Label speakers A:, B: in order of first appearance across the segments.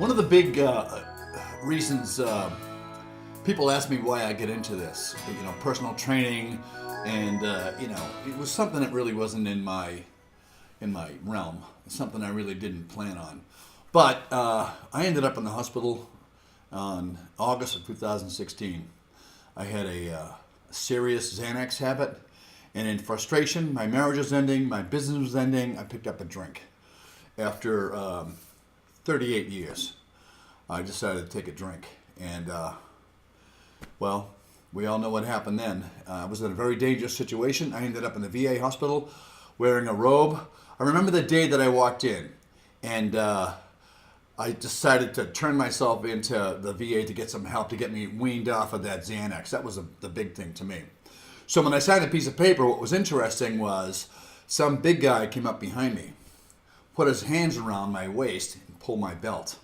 A: One of the big reasons people ask me why I get into this, personal training, and it was something that really wasn't in my realm. It's something I really didn't plan on. But I ended up in the hospital on August of 2016. I had a serious Xanax habit, and in frustration, my marriage was ending, my business was ending. I picked up a drink. After 38 years, I decided to take a drink. And, well, we all know what happened then. I was in a very dangerous situation. I ended up in the VA hospital wearing a robe. I remember the day that I walked in, and I decided to turn myself into the VA to get some help to get me weaned off of that Xanax. That was the big thing to me. So when I signed a piece of paper, what was interesting was some big guy came up behind me, put his hands around my waist and pulled my belt.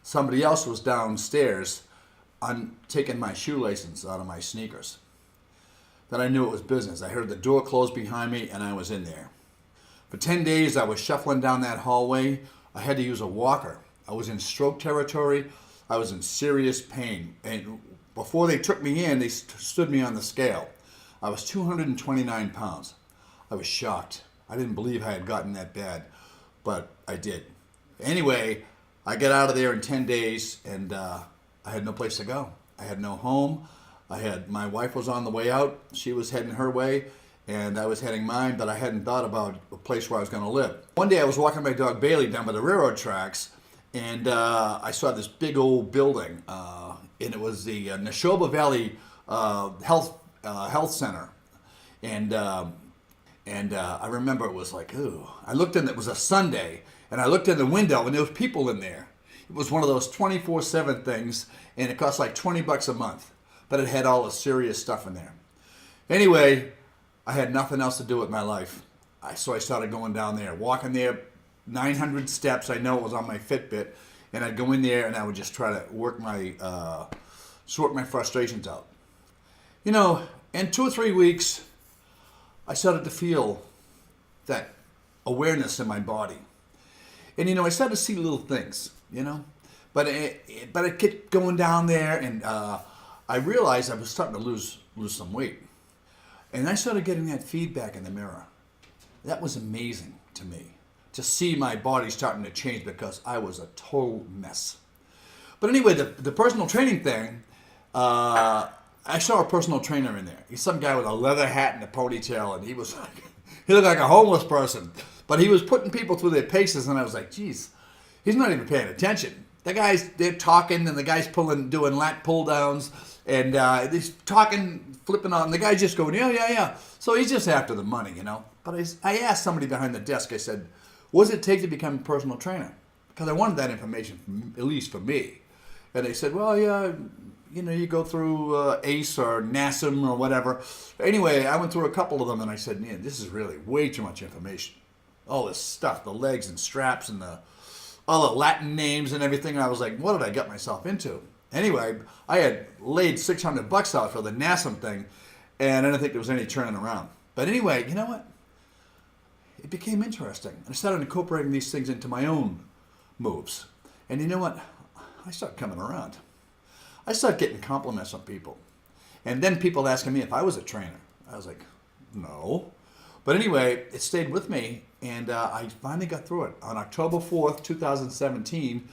A: Somebody else was downstairs taking my shoelaces out of my sneakers. Then I knew it was business. I heard the door close behind me and I was in there. For 10 days I was shuffling down that hallway. I had to use a walker. I was in stroke territory. I was in serious pain. And before they took me in, they stood me on the scale. I was 229 pounds. I was shocked. I didn't believe I had gotten that bad, but I did. Anyway, I got out of there in 10 days, and I had no place to go. I had no home. My wife was on the way out. She was heading her way, and I was heading mine, but I hadn't thought about a place where I was going to live. One day I was walking my dog Bailey down by the railroad tracks, and I saw this big old building, and it was the Neshoba Valley Health Center. And I remember it was like, ooh. I looked in, it was a Sunday, and I looked in the window, and there was people in there. It was one of those 24/7 things, and it cost like $20 a month. But it had all the serious stuff in there. Anyway, I had nothing else to do with my life. So I started going down there, walking there, 900 steps. I know it was on my Fitbit. And I'd go in there, and I would just try to sort my frustrations out. In 2 or 3 weeks, I started to feel that awareness in my body. And, I started to see little things, But it kept going down there, and I realized I was starting to lose some weight. And I started getting that feedback in the mirror. That was amazing to me, to see my body starting to change because I was a total mess. But anyway, the personal training thing, I saw a personal trainer in there. He's some guy with a leather hat and a ponytail, and he looked like a homeless person. But he was putting people through their paces, and I was like, geez, he's not even paying attention. They're talking, and the guy's doing lat pull downs, and he's talking, flipping on. The guy's just going, yeah. So he's just after the money, But I asked somebody behind the desk, I said, what does it take to become a personal trainer? Because I wanted that information, at least for me. And they said, well, yeah, you go through ACE or NASM or whatever. Anyway, I went through a couple of them, and I said, man, this is really way too much information. All this stuff, the legs and straps and all the Latin names and everything. I was like, what did I get myself into? Anyway, I had laid $600 out for the NASM thing, and I didn't think there was any turning around. But anyway, you know what? It became interesting. I started incorporating these things into my own moves. And you know what? I started coming around. I started getting compliments from people. And then people asking me if I was a trainer. I was like, no. But anyway, it stayed with me, and I finally got through it. On October 4th, 2017,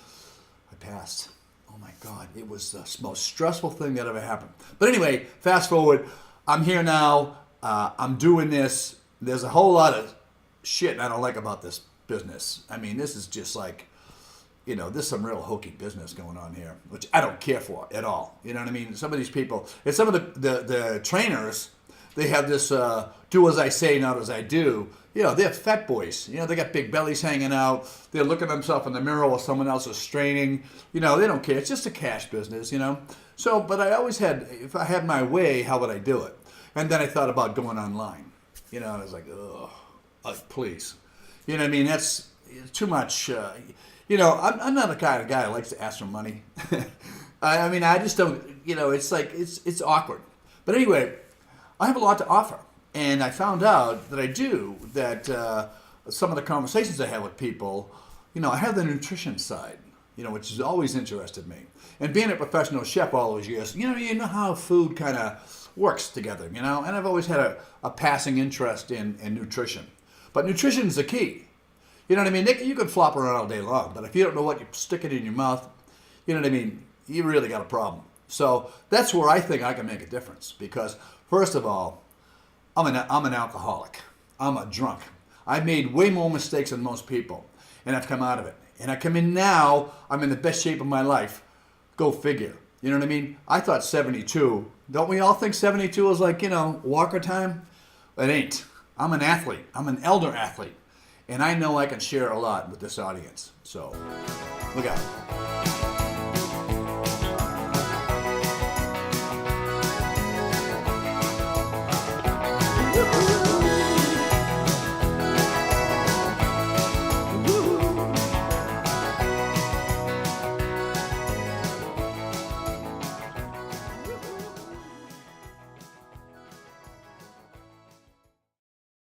A: I passed. Oh my God, it was the most stressful thing that ever happened. But anyway, fast forward, I'm here now, I'm doing this. There's a whole lot of shit I don't like about this business. I mean, this is just like, there's some real hokey business going on here, which I don't care for at all. You know what I mean? Some of these people, and some of the trainers, they have this do as I say, not as I do. They're fat boys. They got big bellies hanging out. They're looking at themselves in the mirror while someone else is straining. They don't care. It's just a cash business, So, but I always if I had my way, how would I do it? And then I thought about going online. And I was like, ugh, please. You know what I mean? That's too much. I'm not the kind of guy that likes to ask for money. I mean, I just don't, it's like, it's awkward. But anyway, I have a lot to offer. And I found out that I do, that some of the conversations I have with people, I have the nutrition side. which has always interested me. And being a professional chef all those years, you know how food kind of works together, and I've always had a passing interest in nutrition. But nutrition is the key. You know what I mean? You can flop around all day long, but if you don't know what you're sticking in your mouth, you know what I mean? You really got a problem. So that's where I think I can make a difference. Because first of all, I'm an alcoholic. I'm a drunk. I've made way more mistakes than most people, and I've come out of it. And I come in now, I'm in the best shape of my life. Go figure. You know what I mean? I thought 72. Don't we all think 72 is like, walker time? It ain't. I'm an athlete. I'm an elder athlete. And I know I can share a lot with this audience. So, look out. Woo-hoo.